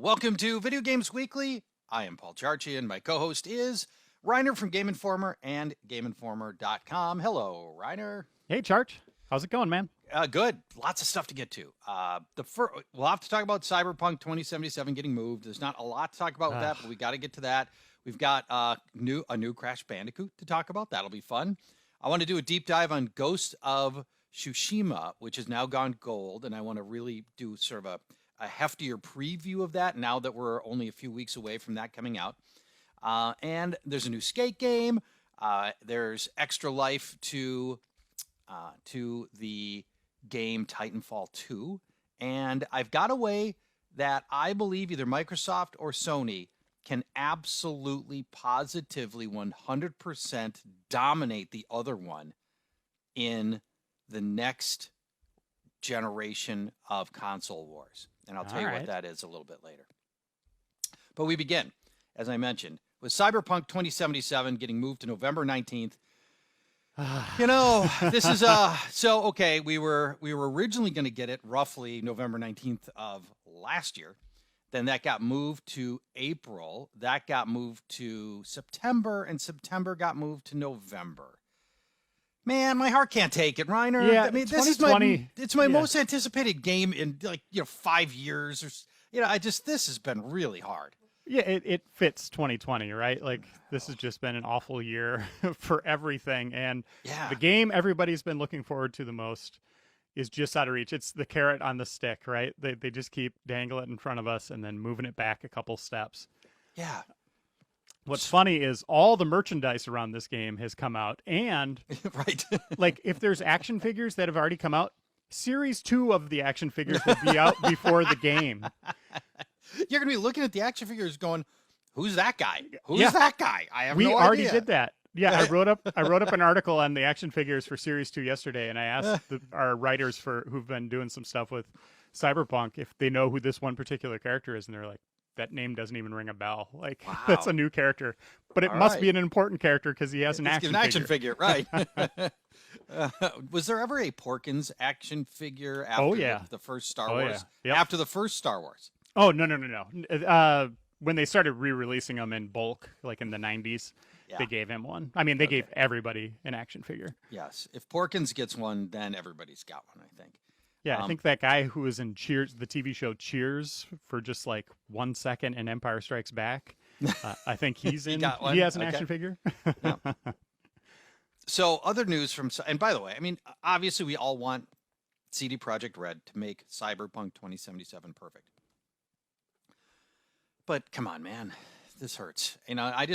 Welcome to Video Games Weekly. I am Paul Charchi, and my co-host is Reiner from Game Informer and GameInformer.com. Hello, Reiner. Hey, Charch. How's it going, man? Good. Lots of stuff to get to. We'll have to talk about Cyberpunk 2077 getting moved. There's not a lot to talk about with that, but we got to get to that. We've got a new Crash Bandicoot to talk about. That'll be fun. I want to do a deep dive on Ghost of Tsushima, which has now gone gold, and I want to really do sort of a heftier preview of that now that we're only a few weeks away from that coming out. And there's a new skate game. There's extra life to the game Titanfall 2. And I've got a way that I believe either Microsoft or Sony can absolutely, positively, 100% dominate the other one in the next generation of console wars. And I'll tell you what that is a little bit later. But we begin, as I mentioned, with Cyberpunk 2077 getting moved to November 19th. You know, this is okay, we were originally going to get it roughly November 19th of last year. Then that got moved to April. That got moved to September, and September got moved to November. Man, my heart can't take it, Reiner. Yeah, I mean, this is my most anticipated game in 5 years, or this has been really hard. Yeah, it fits 2020, right? Like, this has just been an awful year for everything, and the game everybody's been looking forward to the most is just out of reach. It's the carrot on the stick, right? They just keep dangling it in front of us and then moving it back a couple steps. Yeah. What's funny is all the merchandise around this game has come out, and right. Like, if there's action figures that have already come out, Series 2 of the action figures will be out before the game. You're going to be looking at the action figures going, who's that guy? Who's that guy? I have no idea. We already did that. Yeah, I wrote up an article on the action figures for Series 2 yesterday, and I asked our writers who've been doing some stuff with Cyberpunk if they know who this one particular character is, and they're like, that name doesn't even ring a bell. Like, that's a new character. But it must be an important character because he has an action figure. Right. Was there ever a Porkins action figure after the first Star Wars? Yep. After the first Star Wars? Oh, no. When they started re-releasing them in bulk, like in the 90s, they gave him one. I mean, they gave everybody an action figure. Yes. If Porkins gets one, then everybody's got one, I think. Yeah, I think that guy who was in Cheers, the TV show Cheers, for just like 1 second in Empire Strikes Back, I think he's in. He has an action figure. Yeah. So other news and by the way, I mean, obviously we all want CD Projekt Red to make Cyberpunk 2077 perfect. But come on, man, this hurts. I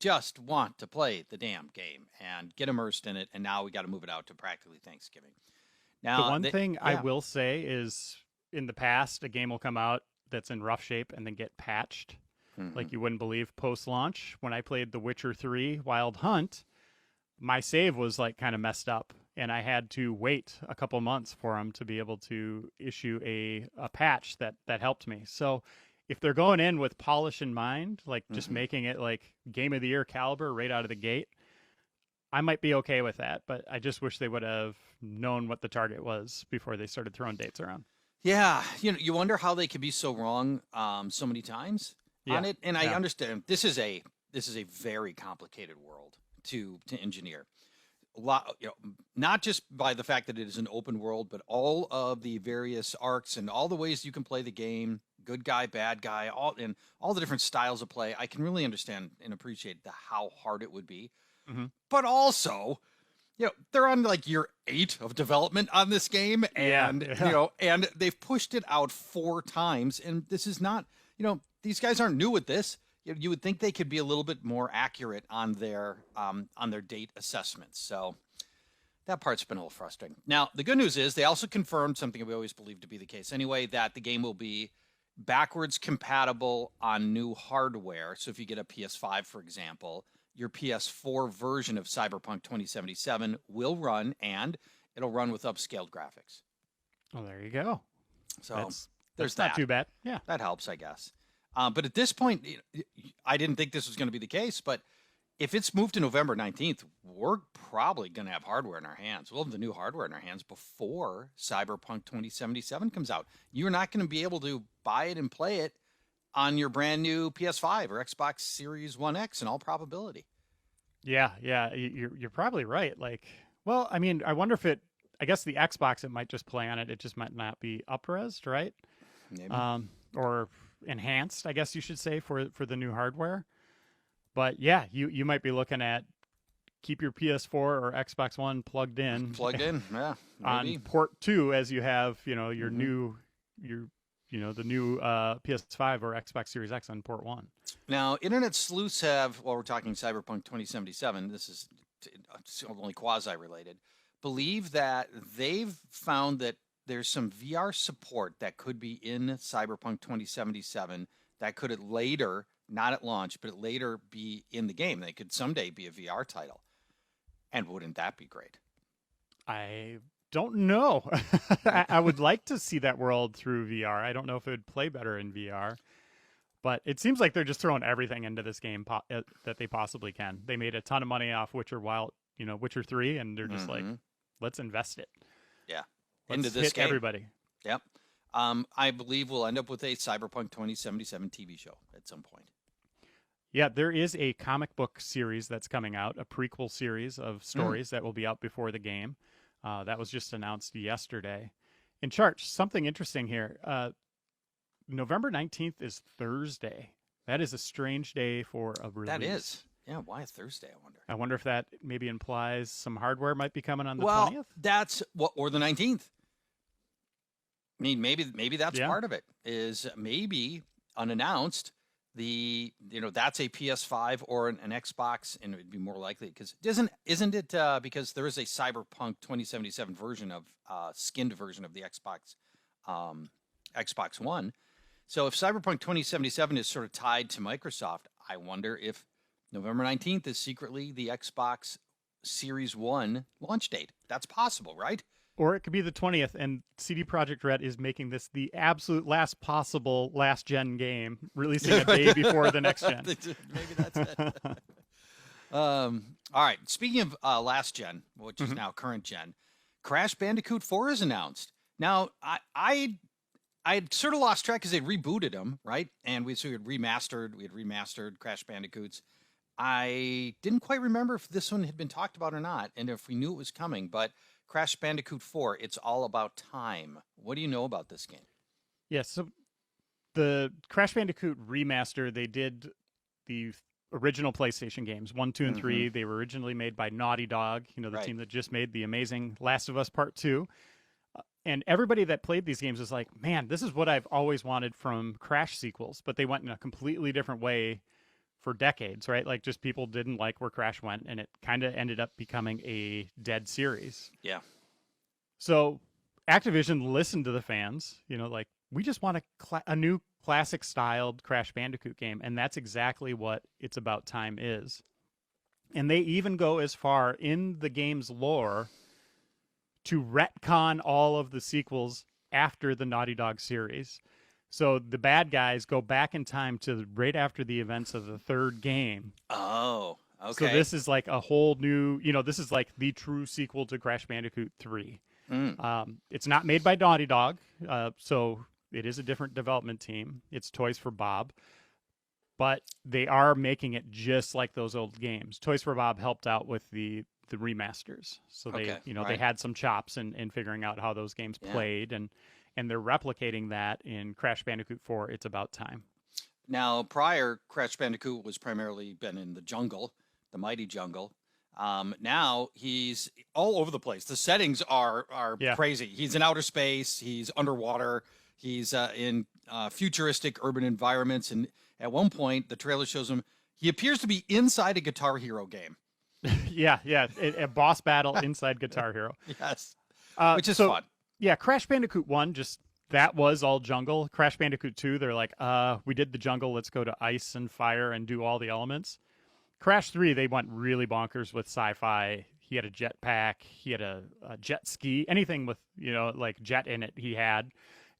just want to play the damn game and get immersed in it. And now we got to move it out to practically Thanksgiving. Now, the one thing I will say is, in the past, a game will come out that's in rough shape and then get patched, like you wouldn't believe, post-launch. When I played The Witcher 3 Wild Hunt, my save was like kind of messed up, and I had to wait a couple months for them to be able to issue a patch that helped me. So if they're going in with polish in mind, like just making it like Game of the Year caliber right out of the gate, I might be okay with that, but I just wish they would have known what the target was before they started throwing dates around. Yeah, you wonder how they could be so wrong so many times on it. And I understand this is a very complicated world to engineer. A lot, not just by the fact that it is an open world, but all of the various arcs and all the ways you can play the game, good guy, bad guy, all the different styles of play. I can really understand and appreciate how hard it would be. But also, they're on like year 8 of development on this game, and and they've pushed it out 4 times, and this is not, these guys aren't new at this. You would think they could be a little bit more accurate on their date assessments. So that part's been a little frustrating. Now, the good news is they also confirmed something we always believed to be the case anyway, that the game will be backwards compatible on new hardware. So if you get a PS5, for example, your PS4 version of Cyberpunk 2077 will run, and it'll run with upscaled graphics. Oh, there you go. So that's not too bad. Yeah, that helps, I guess. But at this point, I didn't think this was going to be the case. But if it's moved to November 19th, we're probably going to have hardware in our hands. We'll have the new hardware in our hands before Cyberpunk 2077 comes out. You're not going to be able to buy it and play it on your brand new PS5 or Xbox Series One X in all probability. Yeah, you're probably right. Like, well, I mean, I wonder if it. I guess the Xbox, it might just play on it. It just might not be up-resed, right? Maybe. Or enhanced, I guess you should say, for the new hardware. But yeah, you might be looking at keep your PS4 or Xbox One plugged in, Yeah, on port 2 as you have, your new the new PS5 or Xbox Series X on port 1. Now, internet sleuths have, well, we're talking Cyberpunk 2077. This is only quasi-related. Believe that they've found that there's some VR support that could be in Cyberpunk 2077 that could later, not at launch, but later be in the game. They could someday be a VR title. And wouldn't that be great? I don't know. I would like to see that world through VR. I don't know if it would play better in VR. But it seems like they're just throwing everything into this game that they possibly can. They made a ton of money off Witcher 3, and they're just like, let's invest it. Yeah. Let's into this hit game. Everybody. Yep. I believe we'll end up with a Cyberpunk 2077 TV show at some point. Yeah, there is a comic book series that's coming out, a prequel series of stories that will be out before the game. That was just announced yesterday. In Charch, something interesting here. November 19th is Thursday. That is a strange day for a release. That is. Yeah, why a Thursday, I wonder? I wonder if that maybe implies some hardware might be coming on the 20th? Well, that's what, or the 19th. I mean, maybe that's part of it, is maybe unannounced. That's a PS5 or an Xbox, and it would be more likely because isn't it because there is a Cyberpunk 2077 version of skinned version of the Xbox One. So if Cyberpunk 2077 is sort of tied to Microsoft, I wonder if November 19th is secretly the Xbox Series One launch date. That's possible, right? Or it could be the 20th, and CD Projekt Red is making this the absolute last possible last-gen game, releasing a day before the next gen. Maybe that's it. All right. Speaking of last gen, which is now current gen, Crash Bandicoot 4 is announced. Now, I sort of lost track because they rebooted them, right? And we had remastered Crash Bandicoots. I didn't quite remember if this one had been talked about or not, and if we knew it was coming, but Crash Bandicoot 4, it's all about time. What do you know about this game? Yeah, so the Crash Bandicoot remaster, they did the original PlayStation games, 1, 2, and 3. They were originally made by Naughty Dog, the team that just made the amazing Last of Us Part 2. And everybody that played these games is like, man, this is what I've always wanted from Crash sequels. But they went in a completely different way for decades, right? Like, just people didn't like where Crash went, and it kind of ended up becoming a dead series. Yeah. So Activision listened to the fans, like, we just want a new classic-styled Crash Bandicoot game, and that's exactly what It's About Time is. And they even go as far in the game's lore to retcon all of the sequels after the Naughty Dog series. So the bad guys go back in time to right after the events of the third game. Oh, okay. So this is like a whole new, this is like the true sequel to Crash Bandicoot 3. It's not made by Naughty Dog, so it is a different development team. It's Toys for Bob. But they are making it just like those old games. Toys for Bob helped out with the remasters. So they, they had some chops in figuring out how those games played, and they're replicating that in Crash Bandicoot 4, It's About Time. Now, prior, Crash Bandicoot was primarily been in the jungle, the mighty jungle. Now he's all over the place. The settings are crazy. He's in outer space. He's underwater. He's in futuristic urban environments. And at one point, the trailer shows him, he appears to be inside a Guitar Hero game. Yeah. A boss battle inside Guitar Hero. Yes. Which is fun. Yeah, Crash Bandicoot 1, that was all jungle. Crash Bandicoot 2, they're like, we did the jungle, let's go to ice and fire and do all the elements. Crash 3, they went really bonkers with sci-fi. He had a jetpack, he had a jet ski, anything with, like jet in it he had.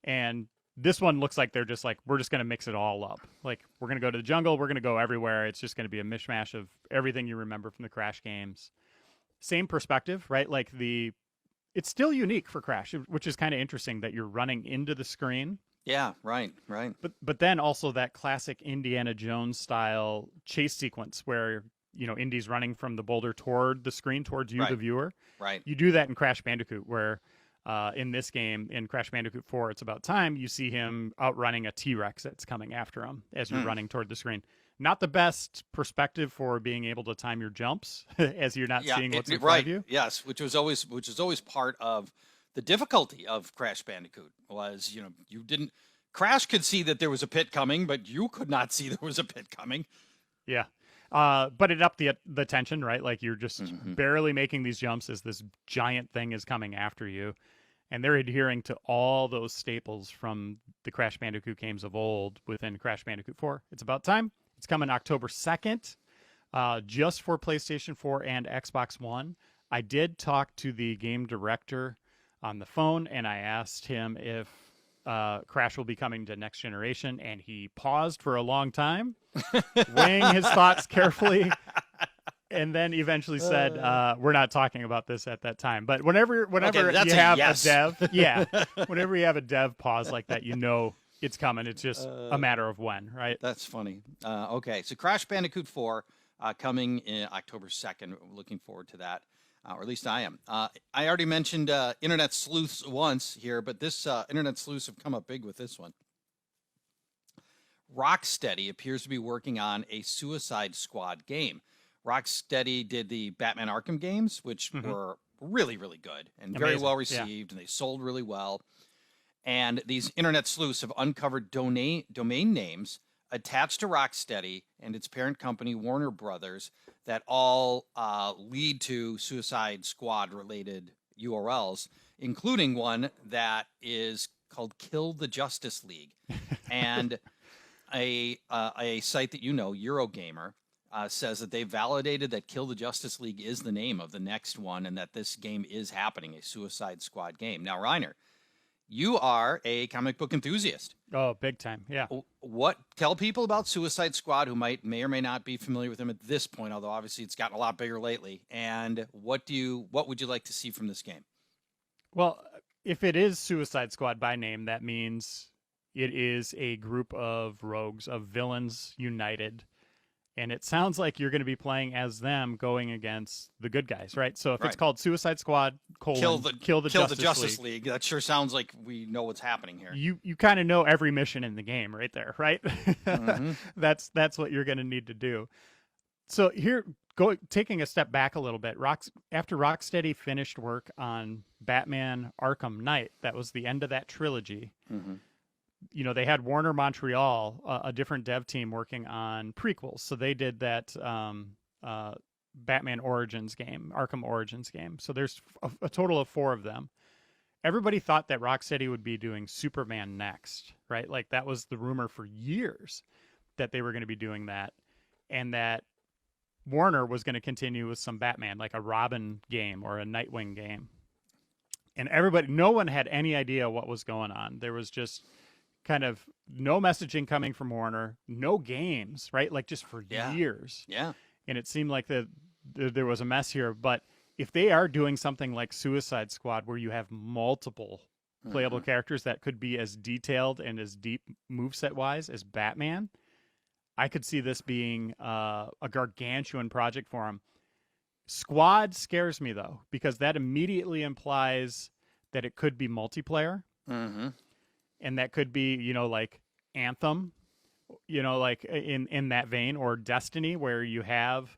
And this one looks like they're just like, we're just going to mix it all up. Like, we're going to go to the jungle, we're going to go everywhere. It's just going to be a mishmash of everything you remember from the Crash games. Same perspective, right? Like it's still unique for Crash, which is kind of interesting that you're running into the screen Yeah, right. But then also that classic Indiana Jones style chase sequence where Indy's running from the boulder toward the screen towards you, the Right. viewer. Right. You do that in Crash Bandicoot, where in this game, in Crash Bandicoot 4, It's About Time, you see him outrunning a T-Rex that's coming after him as you're running toward the screen. Not the best perspective for being able to time your jumps as you're not seeing what's in front of you. Yes, which was always part of the difficulty of Crash Bandicoot was, you didn't Crash could see that there was a pit coming, but you could not see there was a pit coming. Yeah. But it upped the tension, right? Like you're just barely making these jumps as this giant thing is coming after you. And they're adhering to all those staples from the Crash Bandicoot games of old within Crash Bandicoot 4. It's About Time. It's coming October 2nd, just for PlayStation 4 and Xbox One. I did talk to the game director on the phone, and I asked him if Crash will be coming to next generation, and he paused for a long time, weighing his thoughts carefully, and then eventually said, "We're not talking about this at that time." But whenever Okay, you have yes. a dev, whenever you have a dev pause like that, it's coming. It's just a matter of when, right? That's funny. Okay, so Crash Bandicoot 4 coming in October 2nd. Looking forward to that, or at least I am. I already mentioned internet sleuths once here, but this internet sleuths have come up big with this one. Rocksteady appears to be working on a Suicide Squad game. Rocksteady did the Batman Arkham games, which were really, really good and very well received, and they sold really well. And these internet sleuths have uncovered domain names attached to Rocksteady and its parent company, Warner Brothers, that all lead to Suicide Squad-related URLs, including one that is called Kill the Justice League. And a site that Eurogamer, says that they validated that Kill the Justice League is the name of the next one and that this game is happening, a Suicide Squad game. Now, Reiner, you are a comic book enthusiast. Oh, big time. Yeah. Tell people about Suicide Squad who may or may not be familiar with them at this point, although obviously it's gotten a lot bigger lately. And what would you like to see from this game? Well, if it is Suicide Squad by name, that means it is a group of rogues, of villains united. And it sounds like you're going to be playing as them going against the good guys, right? So if it's called Suicide Squad, Kill the Justice League, that sure sounds like we know what's happening here. You kind of know every mission in the game right there, right? That's what you're going to need to do. So here, taking a step back a little bit, after Rocksteady finished work on Batman Arkham Knight, that was the end of that trilogy. They had Warner Montreal, a different dev team, working on prequels. So they did that Batman Origins game, Arkham Origins game. So there's a total of 4 of them. Everybody thought that Rocksteady would be doing Superman next, right? Like that was the rumor for years that they were going to be doing that, and that Warner was going to continue with some Batman, like a Robin game or a Nightwing game. And no one had any idea what was going on. There was just kind of no messaging coming from Warner, no games, right? Like just for years. Yeah. And it seemed like there was a mess here. But if they are doing something like Suicide Squad, where you have multiple playable characters that could be as detailed and as deep moveset wise as Batman, I could see this being a gargantuan project for him. Squad scares me though, because that immediately implies that it could be multiplayer. And that could be, like Anthem, like in that vein, or Destiny, where you have,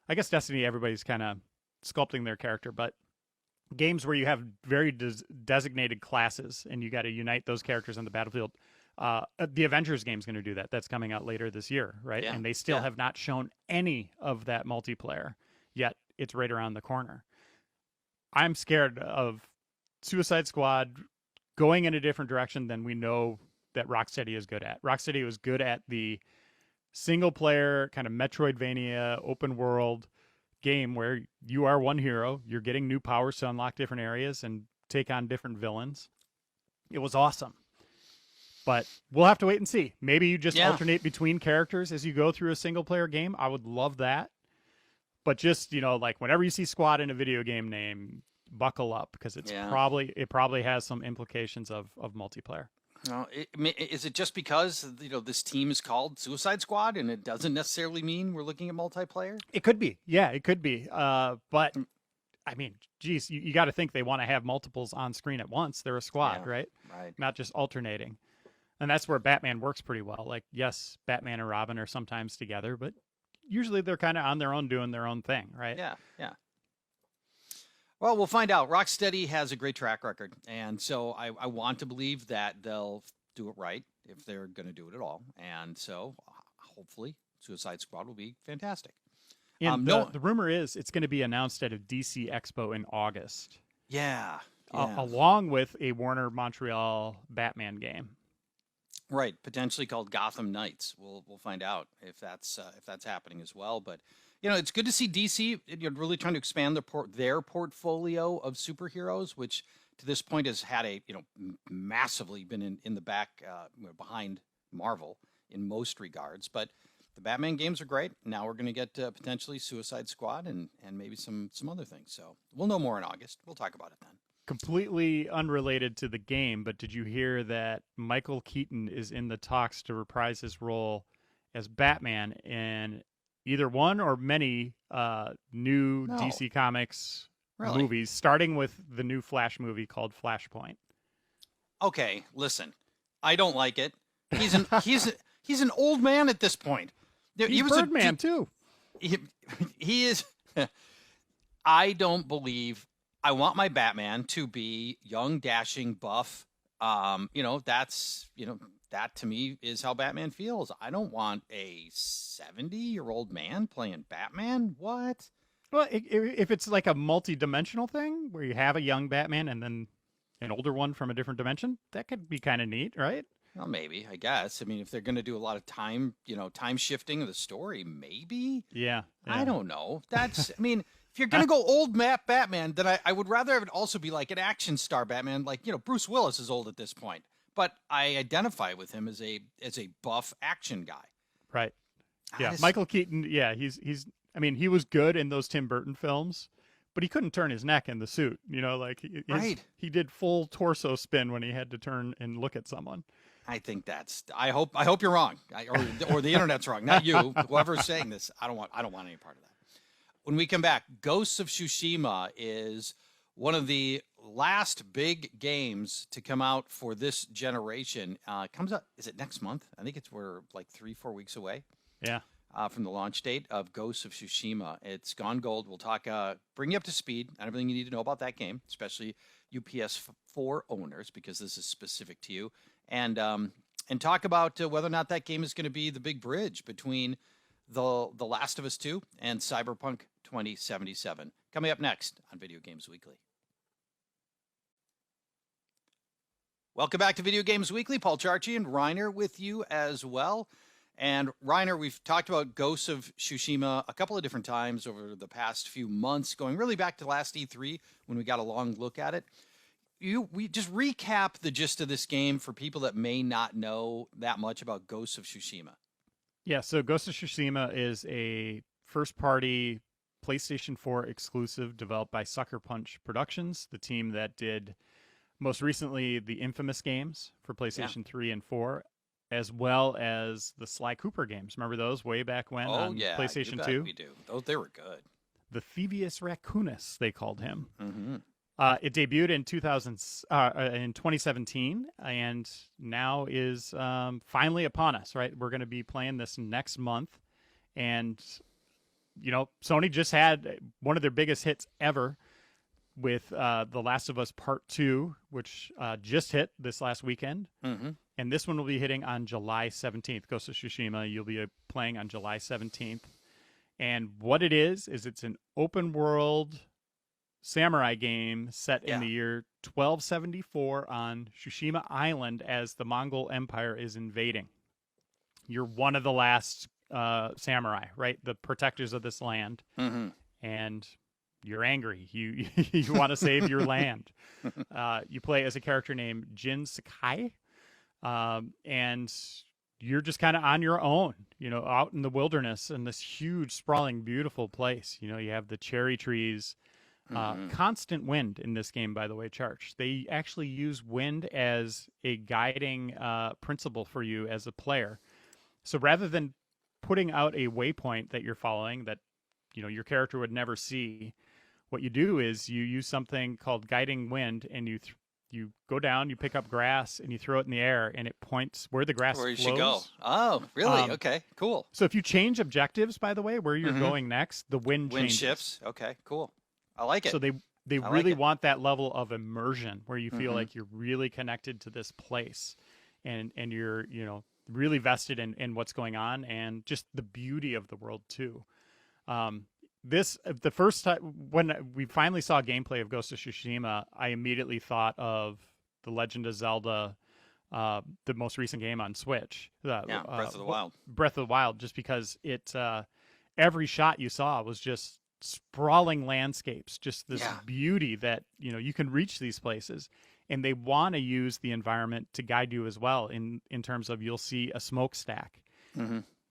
I guess Destiny, everybody's kind of sculpting their character, but games where you have very designated classes and you got to unite those characters on the battlefield. The Avengers game's going to do that. That's coming out later this year, right? Yeah. And they still have not shown any of that multiplayer, yet it's right around the corner. I'm scared of Suicide Squad going in a different direction than we know that Rocksteady is good at. Rocksteady was good at the single-player kind of Metroidvania open world game where you are one hero, you're getting new powers to unlock different areas and take on different villains. It was awesome. But we'll have to wait and see. Maybe you just alternate between characters as you go through a single-player game. I would love that. But just, like whenever you see Squad in a video game name, buckle up, because it probably has some implications of multiplayer. Is it just because this team is called Suicide Squad and it doesn't necessarily mean we're looking at multiplayer? It could be. Yeah, it could be. But Mm. I mean, geez, you got to think they want to have multiples on screen at once. They're a squad, Yeah, right? right. Not just alternating. And that's where Batman works pretty well. Like, yes, Batman and Robin are sometimes together, but usually they're kind of on their own doing their own thing, right? Yeah, yeah. Well, we'll find out. Rocksteady has a great track record, and so I want to believe that they'll do it right if they're going to do it at all. And so hopefully Suicide Squad will be fantastic. And the rumor is it's going to be announced at a DC Expo in August. Yeah. Along with a Warner Montreal Batman game. Right, potentially called Gotham Knights. We'll find out if that's happening as well. But it's good to see DC really trying to expand their portfolio of superheroes, which to this point has had a massively been in the back behind Marvel in most regards. But the Batman games are great. Now we're going to get potentially Suicide Squad and maybe some other things. So we'll know more in August. We'll talk about it then. Completely unrelated to the game, but did you hear that Michael Keaton is in the talks to reprise his role as Batman in either one or many new DC Comics movies, starting with the new Flash movie called Flashpoint? Okay, listen, I don't like it. He's an old man at this point. He was Birdman too. He is. I don't believe. I want my Batman to be young, dashing, buff. That to me is how Batman feels. I don't want a 70-year-old man playing Batman. What? Well, if it's like a multi-dimensional thing where you have a young Batman and then an older one from a different dimension, that could be kind of neat, right? Well, maybe, I guess. I mean, if they're going to do a lot of time shifting of the story, maybe. Yeah. I don't know. That's, I mean, if you're going to go old Batman, then I would rather have it also be like an action star Batman. Like, Bruce Willis is old at this point, but I identify with him as a buff action guy. Right. Yeah. Michael Keaton. Yeah. I mean, he was good in those Tim Burton films, but he couldn't turn his neck in the suit. He did full torso spin when he had to turn and look at someone. I think I hope you're wrong, or the internet's wrong, not you. Whoever's saying this, I don't want any part of that. When we come back, Ghosts of Tsushima is one of the last big games to come out for this generation. Comes out, is it next month? I think we're like 3-4 weeks away. Yeah. From the launch date of Ghosts of Tsushima. It's gone gold. We'll talk, bring you up to speed on everything you need to know about that game, especially UPS4 owners, because this is specific to you, and talk about whether or not that game is going to be the big bridge between the Last of Us 2 and Cyberpunk 2077. Coming up next on Video Games Weekly. Welcome back to Video Games Weekly. Paul Charch and Reiner with you as well. And Reiner, we've talked about Ghosts of Tsushima a couple of different times over the past few months, going really back to last E3 when we got a long look at it. We just recap the gist of this game for people that may not know that much about Ghosts of Tsushima. Yeah, so Ghost of Tsushima is a first-party PlayStation 4 exclusive developed by Sucker Punch Productions, the team that did most recently the Infamous games for PlayStation 3 and 4, as well as the Sly Cooper games. Remember those way back when on PlayStation 2? We do. They were good. The Thievius Raccoonus, they called him. Mm-hmm. It debuted in 2017, and now is finally upon us. Right, we're going to be playing this next month, and Sony just had one of their biggest hits ever with The Last of Us Part 2, which just hit this last weekend. Mm-hmm. And this one will be hitting on July 17th. Ghost of Tsushima, you'll be playing on July 17th. And what it is it's an open world samurai game set in the year 1274 on Tsushima Island as the Mongol Empire is invading. You're one of the last samurai, right? The protectors of this land. Mm-hmm. And you're angry. You want to save your land. You play as a character named Jin Sakai. And you're just kind of on your own, out in the wilderness in this huge, sprawling, beautiful place. You have the cherry trees Constant wind in this game, by the way, Charch. They actually use wind as a guiding principle for you as a player. So rather than putting out a waypoint that you're following that your character would never see, what you do is you use something called guiding wind, and you go down, you pick up grass, and you throw it in the air, and it points where the grass Where you flows. should go. Oh, really? Okay, cool. So if you change objectives, by the way, where you're going next, the wind changes. Shifts. Okay, cool. I like it. So they really want that level of immersion where you feel like you're really connected to this place, and you're really vested in what's going on, and just the beauty of the world too. The first time when we finally saw gameplay of Ghost of Tsushima, I immediately thought of the Legend of Zelda, the most recent game on Switch. Breath of the Wild. Breath of the Wild, just because it every shot you saw was just sprawling landscapes, just this beauty that you can reach these places, and they want to use the environment to guide you as well. In terms of, you'll see a smokestack.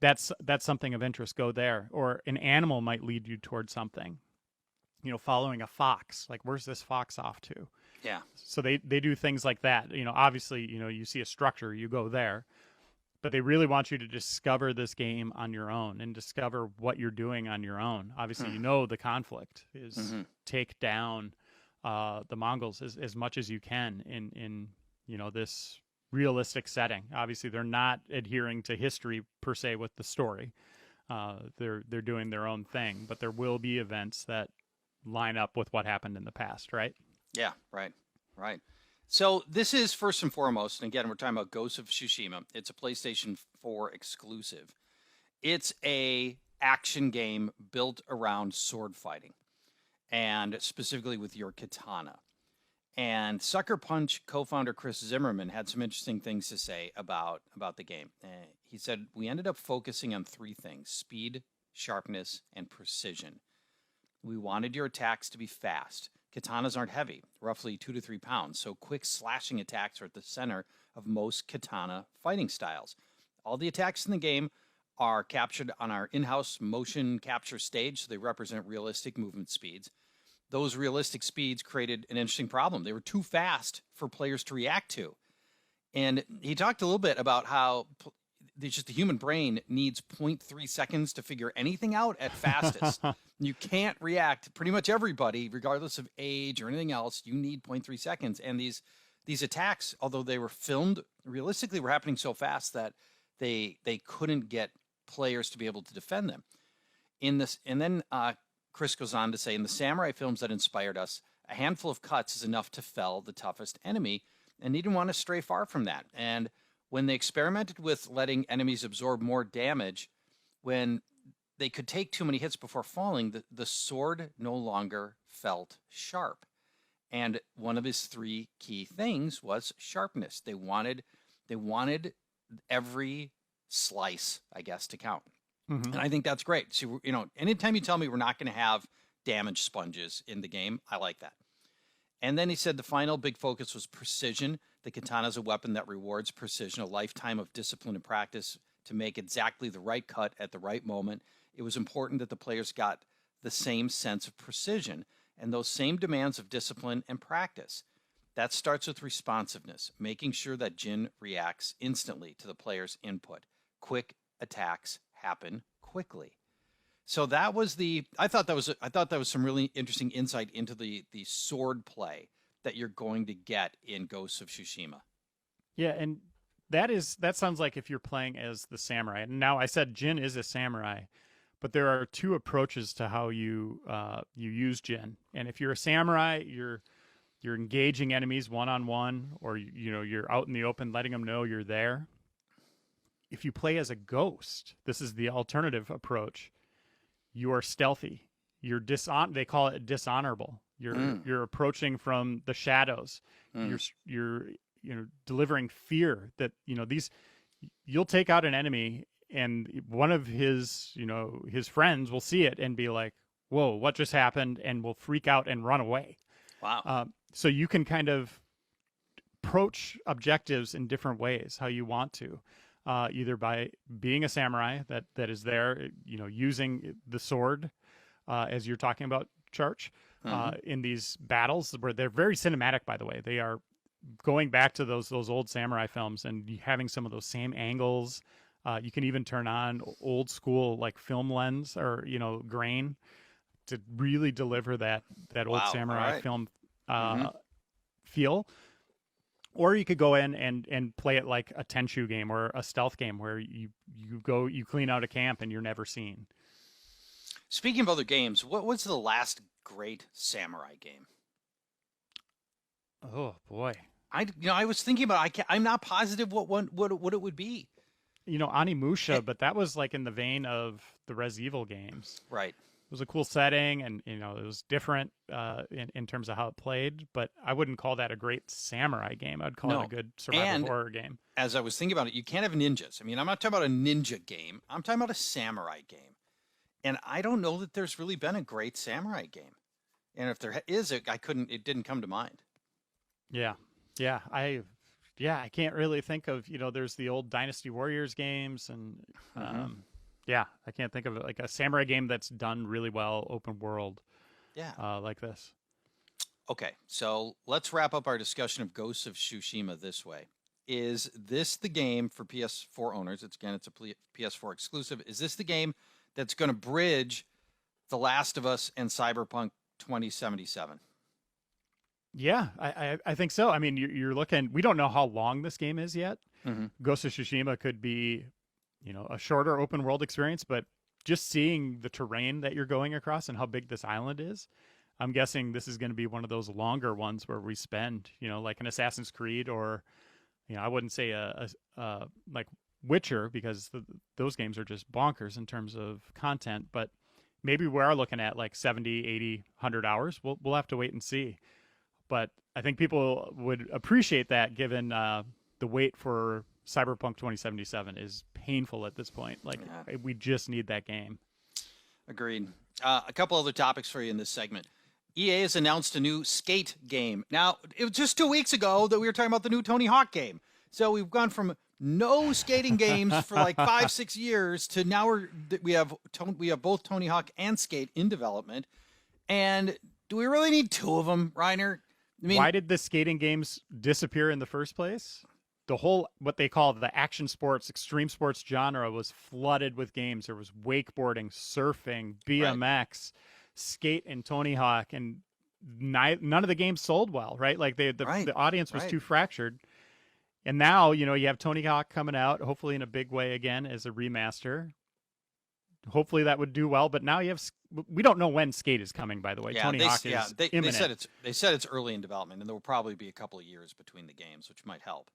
That's something of interest. Go there, or an animal might lead you towards something. Following a fox, like, where's this fox off to? Yeah. So they do things like that. Obviously, you see a structure, you go there. But they really want you to discover this game on your own and discover what you're doing on your own. Obviously, the conflict is take down the Mongols as much as you can in this realistic setting. Obviously, they're not adhering to history per se with the story. They're doing their own thing, but there will be events that line up with what happened in the past, right? Yeah, right. So this is, first and foremost, and again, we're talking about Ghost of Tsushima. It's a PlayStation 4 exclusive. It's a action game built around sword fighting, and specifically with your katana. And Sucker Punch co-founder Chris Zimmerman had some interesting things to say about the game. He said, "We ended up focusing on three things: speed, sharpness, and precision. We wanted your attacks to be fast. Katanas aren't heavy, roughly 2 to 3 pounds, so quick slashing attacks are at the center of most katana fighting styles. All the attacks in the game are captured on our in-house motion capture stage, so they represent realistic movement speeds. Those realistic speeds created an interesting problem. They were too fast for players to react to." And he talked a little bit about how the human brain needs 0.3 seconds to figure anything out at fastest. You can't react. Pretty much everybody, regardless of age or anything else, you need 0.3 seconds. And these attacks, although they were filmed realistically, were happening so fast that they couldn't get players to be able to defend them. And then Chris goes on to say, "In the samurai films that inspired us, a handful of cuts is enough to fell the toughest enemy, and he didn't want to stray far from that. And when they experimented with letting enemies absorb more damage, when they could take too many hits before falling, the sword no longer felt sharp." And one of his three key things was sharpness. They wanted every slice, I guess, to count. And I think that's great. So, anytime you tell me we're not going to have damage sponges in the game, I like that. And then he said the final big focus was precision. The katana is a weapon that rewards precision, a lifetime of discipline and practice to make exactly the right cut at the right moment. It was important that the players got the same sense of precision and those same demands of discipline and practice. That starts with responsiveness, making sure that Jin reacts instantly to the player's input. Quick attacks happen quickly. So that was I thought that was some really interesting insight into the sword play that you're going to get in Ghost of Tsushima. Yeah, and that sounds like if you're playing as the samurai. And now, I said Jin is a samurai, but there are two approaches to how you use Jin. And if you're a samurai, you're engaging enemies one-on-one, or you're out in the open letting them know you're there. If you play as a ghost, this is the alternative approach. You are stealthy. You're they call it dishonorable. You're approaching from the shadows. You're delivering fear that you'll take out an enemy, and one of his friends will see it and be like, "Whoa, what just happened?" and will freak out and run away. Wow. So you can kind of approach objectives in different ways, how you want to. Either by being a samurai that is there, using the sword, as you're talking about, Charch, in these battles where they're very cinematic, by the way. They are going back to those old samurai films and having some of those same angles. You can even turn on old school like film lens or grain to really deliver that old samurai film feel. Or you could go in and play it like a Tenchu game or a stealth game where you clean out a camp and you're never seen. Speaking of other games, what was the last great samurai game? Oh boy, I was thinking about I'm not positive what it would be. Onimusha, but that was like in the vein of the Res Evil games. Right. It was a cool setting, and it was different in terms of how it played. But I wouldn't call that a great samurai game. I'd call it a good survival horror game. As I was thinking about it, you can't have ninjas. I mean, I'm not talking about a ninja game. I'm talking about a samurai game, and I don't know that there's really been a great samurai game. And if there is, it didn't come to mind. Yeah, I can't really think of. There's the old Dynasty Warriors games, and yeah, I can't think of it like a samurai game that's done really well, open world. Yeah, like this. Okay, so let's wrap up our discussion of Ghosts of Tsushima this way. Is this the game for PS4 owners? It's a PS4 exclusive. Is this the game that's going to bridge The Last of Us and Cyberpunk 2077? Yeah, I think so. I mean, you're looking. We don't know how long this game is yet. Ghost of Tsushima could be, a shorter open world experience, but just seeing the terrain that you're going across and how big this island is, I'm guessing this is going to be one of those longer ones where we spend, like an Assassin's Creed or, I wouldn't say a like Witcher because those games are just bonkers in terms of content, but maybe we are looking at like 70, 80, 100 hours. We'll have to wait and see. But I think people would appreciate that given the wait for Cyberpunk 2077 is painful at this point. Like, we just need that game. Agreed. A couple other topics for you in this segment. EA has announced a new Skate game. Now, it was just 2 weeks ago that we were talking about the new Tony Hawk game. So we've gone from no skating games for like 5-6 years to now we have both Tony Hawk and Skate in development. And do we really need two of them, Reiner? I mean, why did the skating games disappear in the first place? The whole, what they call the action sports, extreme sports genre was flooded with games. There was wakeboarding, surfing, BMX, Skate, and Tony Hawk, and none of the games sold well, right? Like the audience was too fractured. And now, you have Tony Hawk coming out, hopefully in a big way again as a remaster. Hopefully that would do well, but now we don't know when Skate is coming, by the way. Tony Hawk is imminent. They said it's early in development, and there will probably be a couple of years between the games, which might help.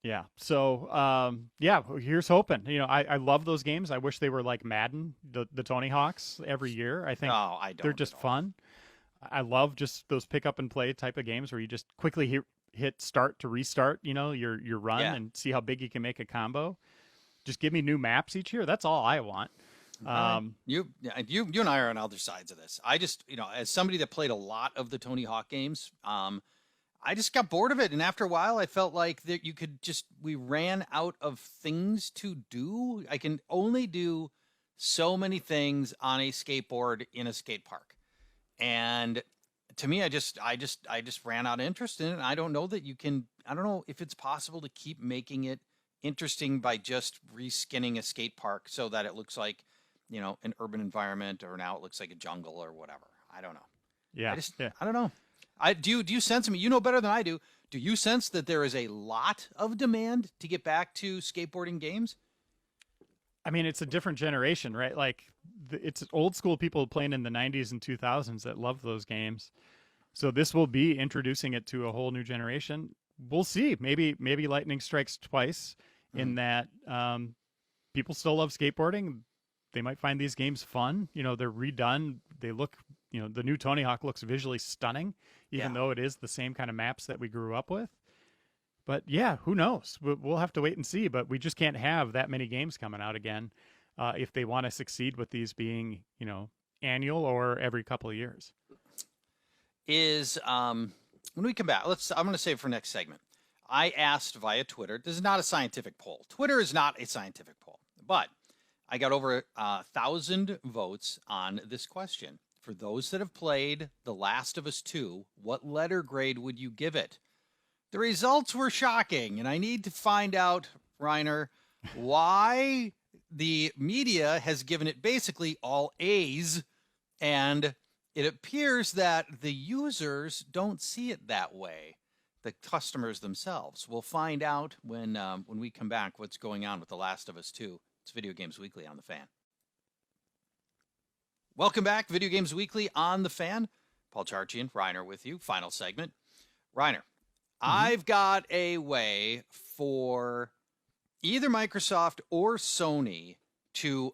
Yeah. So, here's hoping. I love those games. I wish they were like Madden, the Tony Hawks every year. I think they're just fun. I love just those pick up and play type of games where you just quickly hit start to restart, your run and see how big you can make a combo. Just give me new maps each year. That's all I want. You and I are on other sides of this. I just, as somebody that played a lot of the Tony Hawk games, I just got bored of it. And after a while, I felt like that we ran out of things to do. I can only do so many things on a skateboard in a skate park. And to me, I just ran out of interest in it. I don't know if it's possible to keep making it interesting by just reskinning a skate park so that it looks like, an urban environment, or now it looks like a jungle or whatever. I don't know. Yeah. I don't know. Do you sense, you know better than I do. Do you sense that there is a lot of demand to get back to skateboarding games? I mean, it's a different generation, right? Like it's old school people playing in the 90s and 2000s that love those games. So this will be introducing it to a whole new generation. We'll see. Maybe lightning strikes twice in that people still love skateboarding. They might find these games fun. They're redone. They look, the new Tony Hawk looks visually stunning, even though it is the same kind of maps that we grew up with. But yeah, who knows? We'll have to wait and see. But we just can't have that many games coming out again if they want to succeed with these being, annual or every couple of years. When we come back, I'm going to save for next segment. I asked via Twitter. This is not a scientific poll. Twitter is not a scientific poll, but I got over 1,000 votes on this question for those that have played The Last of Us 2, what letter grade would you give it? The results were shocking, and I need to find out, Reiner, why the media has given it basically all A's, and it appears that the users don't see it that way, the customers themselves. We'll find out when we come back what's going on with The Last of Us 2. It's Video Games Weekly on The Fan. Welcome back, Video Games Weekly on The Fan. Paul Charch and Reiner with you. Final segment. Reiner, I've got a way for either Microsoft or Sony to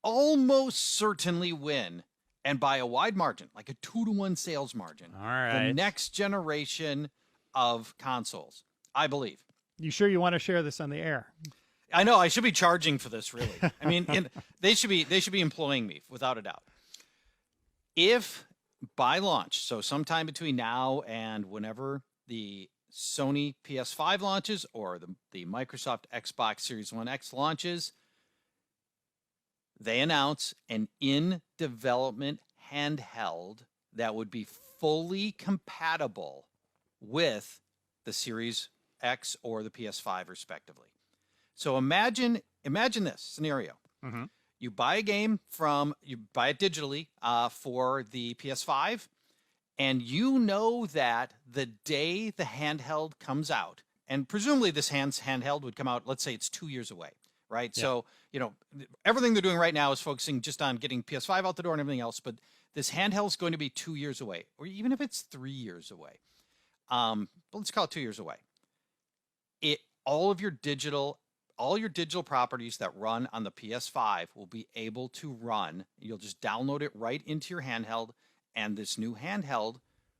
almost certainly win, and by a wide margin, like a 2-to-1 sales margin, all right, the next generation of consoles, I believe. You sure you want to share this on the air? I know I should be charging for this, really. I mean, they should be employing me without a doubt. If by launch, so sometime between now and whenever the Sony PS5 launches or the Microsoft Xbox Series 1X launches, they announce an in-development handheld that would be fully compatible with the Series X or the PS5, respectively. So imagine this scenario. Mm-hmm. You buy a game you buy it digitally for the PS5, and you know that the day the handheld comes out, and presumably this handheld would come out, let's say it's 2 years away, right? Yeah. So, everything they're doing right now is focusing just on getting PS5 out the door and everything else, but this handheld is going to be 2 years away, or even if it's 3 years away. But let's call it 2 years away. All your digital properties that run on the PS5 will be able to run. You'll just download it right into your handheld, and this new handheld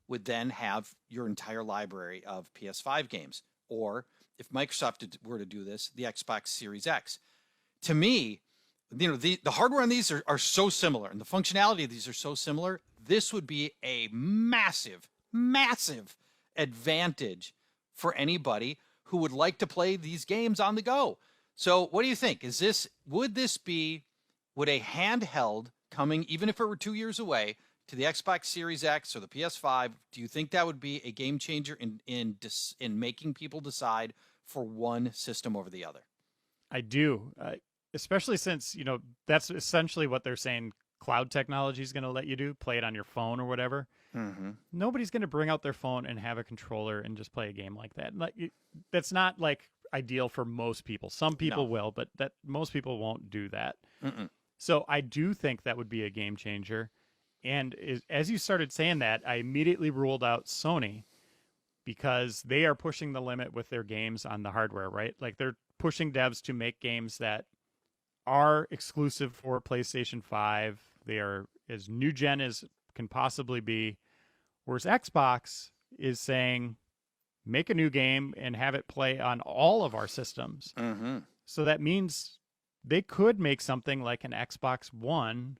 would then have your entire library of PS5 games. Or if Microsoft were to do this, the Xbox Series X. To me, the hardware on these are so similar, and the functionality of these are so similar. This would be a massive, massive advantage for anybody who would like to play these games on the go. So what do you think? Would a handheld coming, even if it were 2 years away, to the Xbox Series X or the PS5, do you think that would be a game changer in making people decide for one system over the other? I do, especially since, that's essentially what they're saying cloud technology is going to let you do, play it on your phone or whatever. Mm-hmm. Nobody's going to bring out their phone and have a controller and just play a game like that. That's not like ideal for most people. Some people will, but most people won't do that. Mm-mm. So I do think that would be a game changer. And as you started saying that, I immediately ruled out Sony because they are pushing the limit with their games on the hardware, right? Like they're pushing devs to make games that are exclusive for PlayStation 5. They are as new gen as can possibly be. Whereas Xbox is saying, make a new game and have it play on all of our systems. Mm-hmm. So that means they could make something like an Xbox One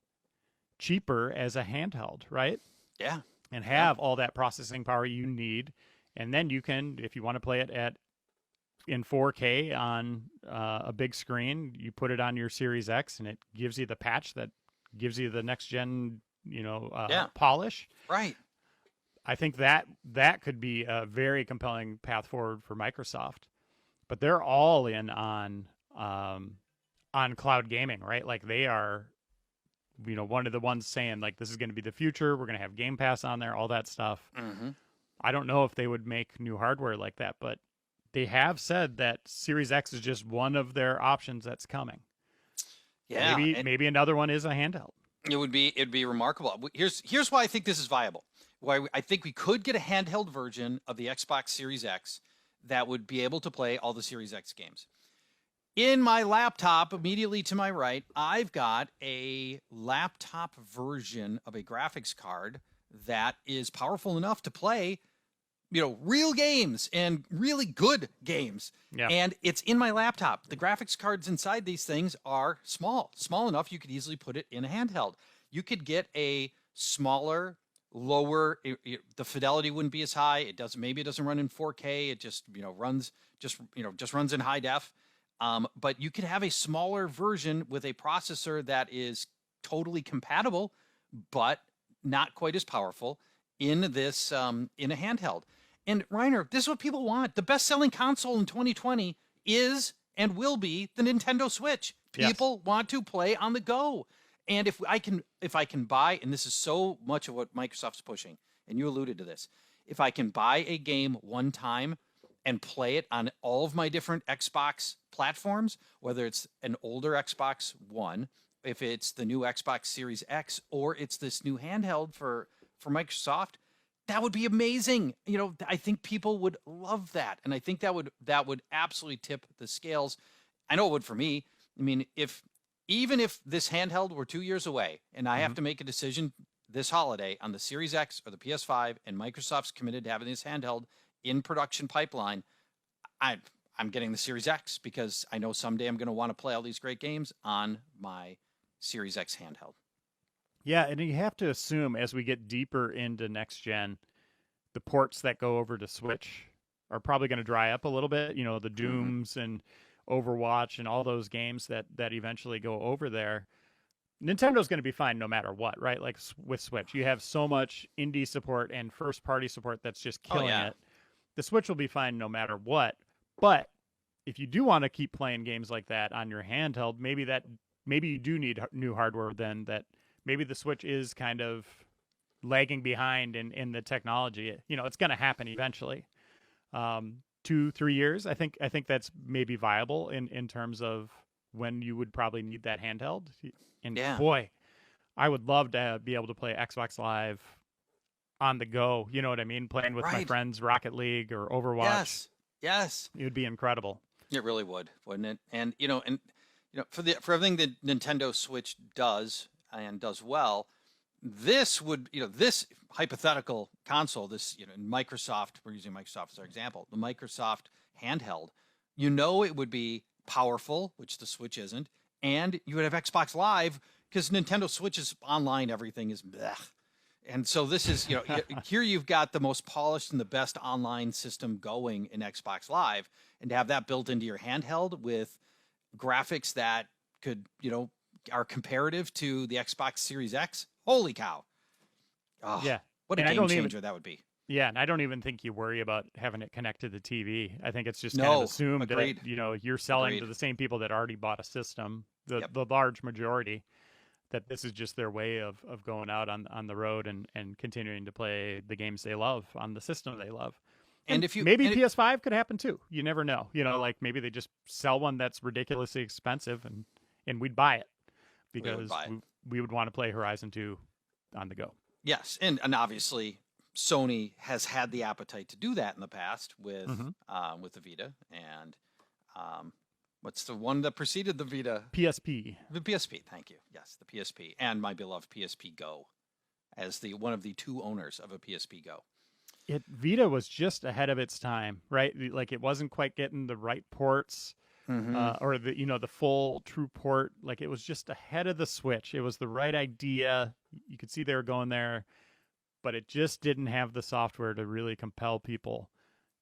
cheaper as a handheld, right? Yeah. And have all that processing power you need. And then you can, if you want to play it in 4K on a big screen, you put it on your Series X and it gives you the patch that gives you the next gen, polish. Right. I think that could be a very compelling path forward for Microsoft. But they're all in on cloud gaming, right? Like they are, one of the ones saying like this is going to be the future. We're going to have Game Pass on there, all that stuff. Mm-hmm. I don't know if they would make new hardware like that, but they have said that Series X is just one of their options that's coming. Yeah, maybe another one is a handheld. It'd be remarkable. Here's why I think this is viable. Why I think we could get a handheld version of the Xbox Series X that would be able to play all the Series X games. In my laptop, immediately to my right, I've got a laptop version of a graphics card that is powerful enough to play, real games and really good games. Yeah. And it's in my laptop. The graphics cards inside these things are small enough you could easily put it in a handheld. You could get a smaller, lower, the fidelity wouldn't be as high. Maybe it doesn't run in 4K. It just, runs in high def. But you could have a smaller version with a processor that is totally compatible, but not quite as powerful in this in a handheld. And Reiner, this is what people want. The best-selling console in 2020 is and will be the Nintendo Switch. People want to play on the go. And if I can buy, and this is so much of what Microsoft's pushing, and you alluded to this, if I can buy a game one time and play it on all of my different Xbox platforms, whether it's an older Xbox One, if it's the new Xbox Series X, or it's this new handheld for Microsoft, that would be amazing. I think people would love that, and I think that would absolutely tip the scales. I know it would for me. I mean, even if this handheld were 2 years away, and I have to make a decision this holiday on the Series X or the PS5, and Microsoft's committed to having this handheld in production pipeline, I'm getting the Series X because I know someday I'm going to want to play all these great games on my Series X handheld. Yeah, and you have to assume as we get deeper into next gen, the ports that go over to Switch are probably going to dry up a little bit. The Dooms and Overwatch and all those games that eventually go over there. Nintendo's going to be fine no matter what, right? Like with Switch, you have so much indie support and first-party support that's just killing it. The Switch will be fine no matter what. But if you do want to keep playing games like that on your handheld, maybe you do need new hardware then that maybe the Switch is kind of lagging behind in the technology. It's going to happen eventually. 2-3 years, I think that's maybe viable in terms of when you would probably need that handheld. And boy, I would love to be able to play Xbox Live on the go. You know what I mean? Playing with my friends, Rocket League or Overwatch. Yes. It would be incredible. It really would, wouldn't it? And for everything that Nintendo Switch does and does well, this would, this hypothetical console, this, Microsoft, we're using Microsoft as our example, the Microsoft handheld, it would be powerful, which the Switch isn't, and you would have Xbox Live because Nintendo Switch's online everything is blech. And so this is, here you've got the most polished and the best online system going in Xbox Live, and to have that built into your handheld with graphics that could, are comparative to the Xbox Series X. Holy cow. Oh, yeah. What a game changer that would be. Yeah, and I don't even think you worry about having it connected to the TV. I think it's just kind of assumed that, you're selling to the same people that already bought a system, the large majority, that this is just their way of going out on the road and continuing to play the games they love on the system they love. And if PS5 could happen too. You never know. Like maybe they just sell one that's ridiculously expensive and we'd buy it because we would want to play Horizon 2 on the go. Yes, and obviously Sony has had the appetite to do that in the past with the Vita and what's the one that preceded the Vita? PSP. The PSP, thank you. Yes, the PSP and my beloved PSP Go as one of the two owners of a PSP Go. Vita was just ahead of its time, right? Like it wasn't quite getting the right ports or the full true port. Like it was just ahead of the Switch. It was the right idea. You could see they were going there, but it just didn't have the software to really compel people.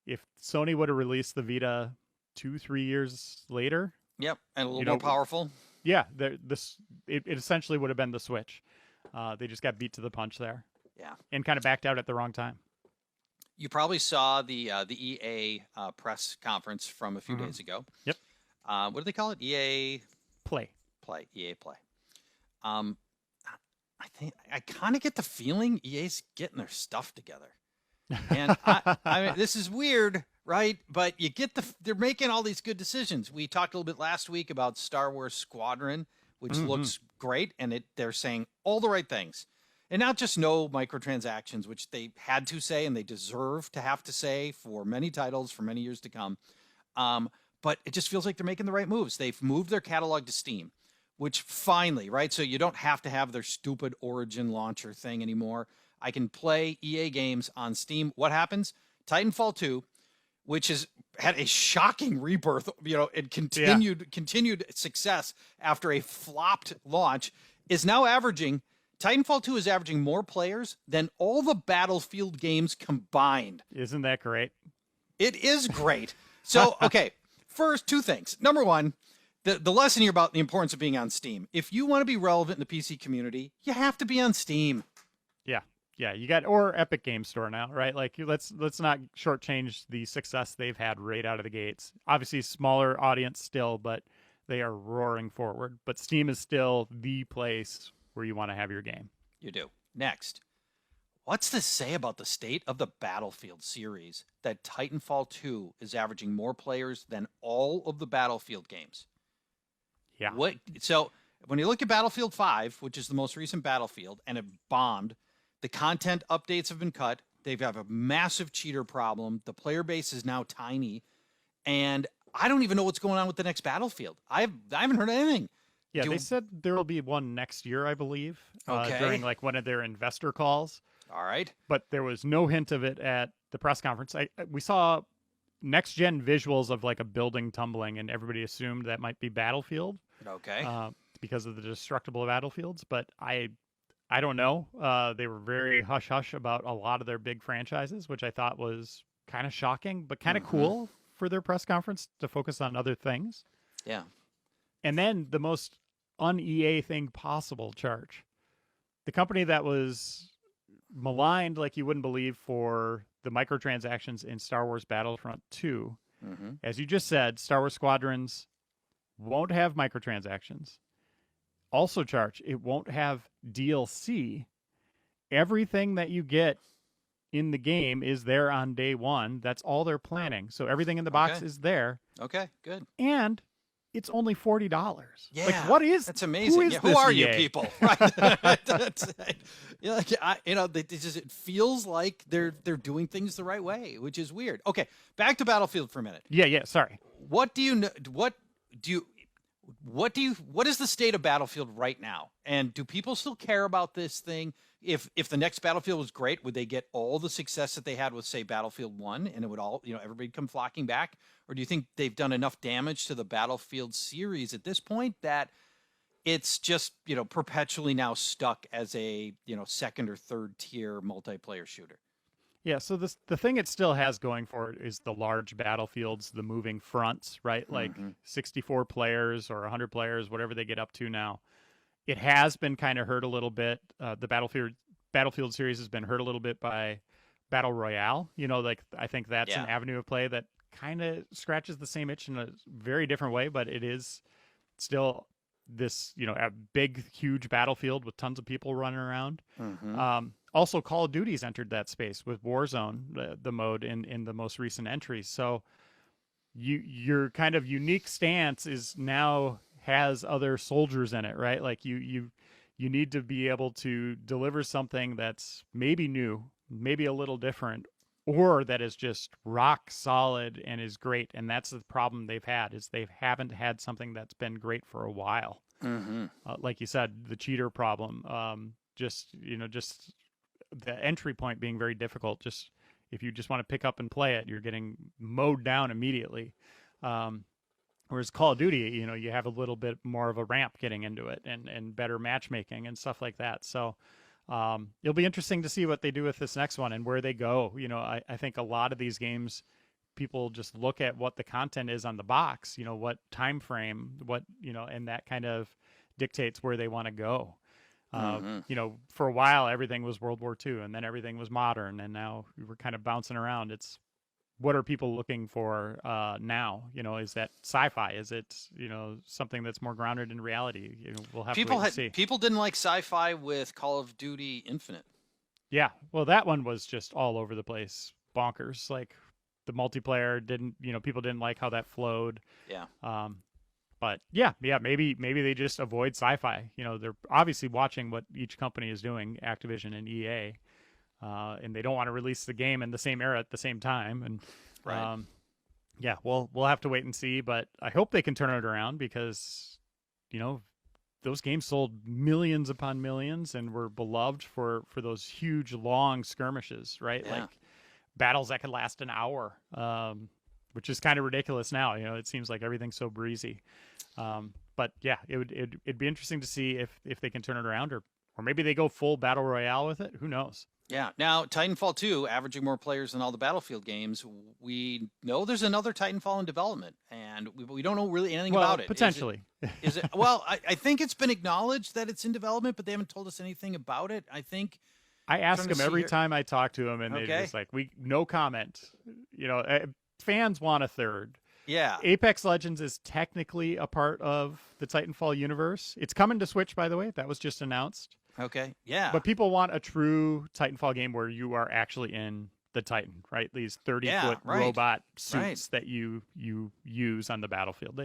If Sony would have released the Vita 2-3 years later. Yep, and a little more powerful. Yeah, it essentially would have been the Switch. They just got beat to the punch there. Yeah, and kind of backed out at the wrong time. You probably saw the EA press conference from a few days ago. Yep. What do they call it? EA Play. EA Play. I think I kind of get the feeling EA's getting their stuff together. And I mean, this is weird, right? But you get they're making all these good decisions. We talked a little bit last week about Star Wars Squadron, which looks great, and they're saying all the right things. And not just no microtransactions, which they had to say and they deserve to have to say for many titles for many years to come. But it just feels like they're making the right moves. They've moved their catalog to Steam, which finally, right? So you don't have to have their stupid Origin launcher thing anymore. I can play EA games on Steam. What happens? Titanfall 2, which has had a shocking rebirth, and continued success after a flopped launch, is now averaging. Titanfall 2 is averaging more players than all the Battlefield games combined. Isn't that great? It is great. So, okay, first, two things. Number one, the lesson here about the importance of being on Steam. If you want to be relevant in the PC community, you have to be on Steam. Yeah. Yeah, you got or Epic Game Store now, right? Like let's not shortchange the success they've had right out of the gates. Obviously, smaller audience still, but they are roaring forward. But Steam is still the place where you want to have your game. You do. Next, what's to say about the state of the Battlefield series that Titanfall 2 is averaging more players than all of the Battlefield games? Yeah. So when you look at Battlefield 5, which is the most recent Battlefield, and it bombed, the content updates have been cut. They have a massive cheater problem. The player base is now tiny. And I don't even know what's going on with the next Battlefield. I haven't heard anything. Yeah, they said there will be one next year, I believe, during like one of their investor calls. All right. But there was no hint of it at the press conference. We saw next gen visuals of like a building tumbling, and everybody assumed that might be Battlefield. Okay. Because of the destructible battlefields, but I don't know. They were very hush hush about a lot of their big franchises, which I thought was kind of shocking, but kind of cool for their press conference to focus on other things. Yeah. And then the most un-EA thing possible, Charch. The company that was maligned like you wouldn't believe for the microtransactions in Star Wars Battlefront 2. As you just said, Star Wars Squadrons won't have microtransactions. Also, Charch, it won't have DLC. Everything that you get in the game is there on day one. That's all they're planning. So everything in the box is there. Okay, good. And it's only $40. Yeah, like what is that's amazing? Who are you people? Right? It feels like they're doing things the right way, which is weird. Okay, back to Battlefield for a minute. Yeah. Sorry. What is the state of Battlefield right now? And do people still care about this thing? If the next Battlefield was great, would they get all the success that they had with, say, Battlefield 1, and it would all, everybody come flocking back? Or do you think they've done enough damage to the Battlefield series at this point that it's just, perpetually now stuck as a, second or third tier multiplayer shooter? Yeah, so the thing it still has going for it is the large battlefields, the moving fronts, right? Like 64 players or 100 players, whatever they get up to now. It has been kind of hurt a little bit. The Battlefield series has been hurt a little bit by Battle Royale. I think that's an avenue of play that kind of scratches the same itch in a very different way, but it is still this, a big, huge battlefield with tons of people running around. Also, Call of Duty's entered that space with Warzone, the mode in the most recent entries. So your kind of unique stance is now has other soldiers in it, right? Like you need to be able to deliver something that's maybe new, maybe a little different, or that is just rock solid and is great. And that's the problem they've had, is they haven't had something that's been great for a while. Like you said, the cheater problem, just the entry point being very difficult. Just if you just want to pick up and play it, you're getting mowed down immediately. Whereas Call of Duty, you have a little bit more of a ramp getting into it and better matchmaking and stuff like that. So it'll be interesting to see what they do with this next one and where they go. I think a lot of these games, people just look at what the content is on the box, what time frame, and that kind of dictates where they want to go. For a while, everything was World War II, and then everything was modern, and now we're kind of bouncing around. It's what are people looking for now? Is that sci-fi? Is it something that's more grounded in reality? We'll have to wait and see. People didn't like sci-fi with Call of Duty Infinite. Yeah, well, that one was just all over the place, bonkers. Like the multiplayer didn't, people didn't like how that flowed. Yeah. But yeah, maybe they just avoid sci-fi. They're obviously watching what each company is doing, Activision and EA. And they don't want to release the game in the same era at the same time. And right. We'll have to wait and see. But I hope they can turn it around because, those games sold millions upon millions and were beloved for those huge, long skirmishes, right? Yeah. Like battles that could last an hour, which is kind of ridiculous now. It seems like everything's so breezy. But yeah, it'd be interesting to see if they can turn it around or maybe they go full battle royale with it. Who knows? Yeah. Now, Titanfall 2, averaging more players than all the Battlefield games. We know there's another Titanfall in development, and we don't know really anything about it. Potentially. Is it? Well, I think it's been acknowledged that it's in development, but they haven't told us anything about it. I think I ask Trying to them see every here. time I talk to them, and Okay. they're just like, no comment. You know, fans want a third. Yeah. Apex Legends is technically a part of the Titanfall universe. It's coming to Switch, by the way. That was just announced. Okay. Yeah. But people want a true Titanfall game where you are actually in the Titan, right? These 30-foot right. robot suits Right. that you use on the battlefield.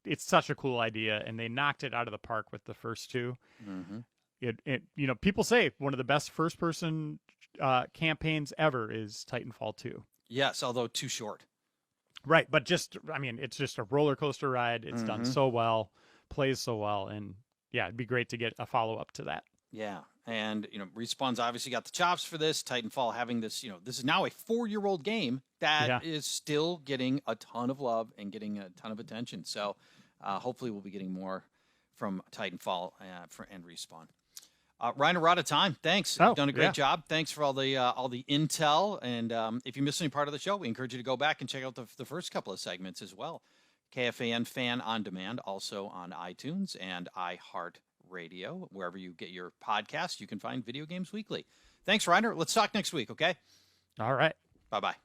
It's such a cool idea, and they knocked it out of the park with the first two. Mm-hmm. You know, people say one of the best first-person campaigns ever is Titanfall 2. Yes, although too short. Right, but it's just a roller coaster ride. It's done so well, plays so well, and yeah, it'd be great to get a follow-up to that. Yeah. And, Respawn's obviously got the chops for this. Titanfall having this, this is now a 4-year-old game that is still getting a ton of love and getting a ton of attention. So hopefully we'll be getting more from Titanfall and Respawn. Reiner, we're out of time. Thanks. You've done a great job. Thanks for all the intel. And if you missed any part of the show, we encourage you to go back and check out the first couple of segments as well. KFAN Fan on Demand, also on iTunes and iHeartRadio. Wherever you get your podcasts, you can find Video Games Weekly. Thanks, Reiner. Let's talk next week, okay? All right. Bye-bye.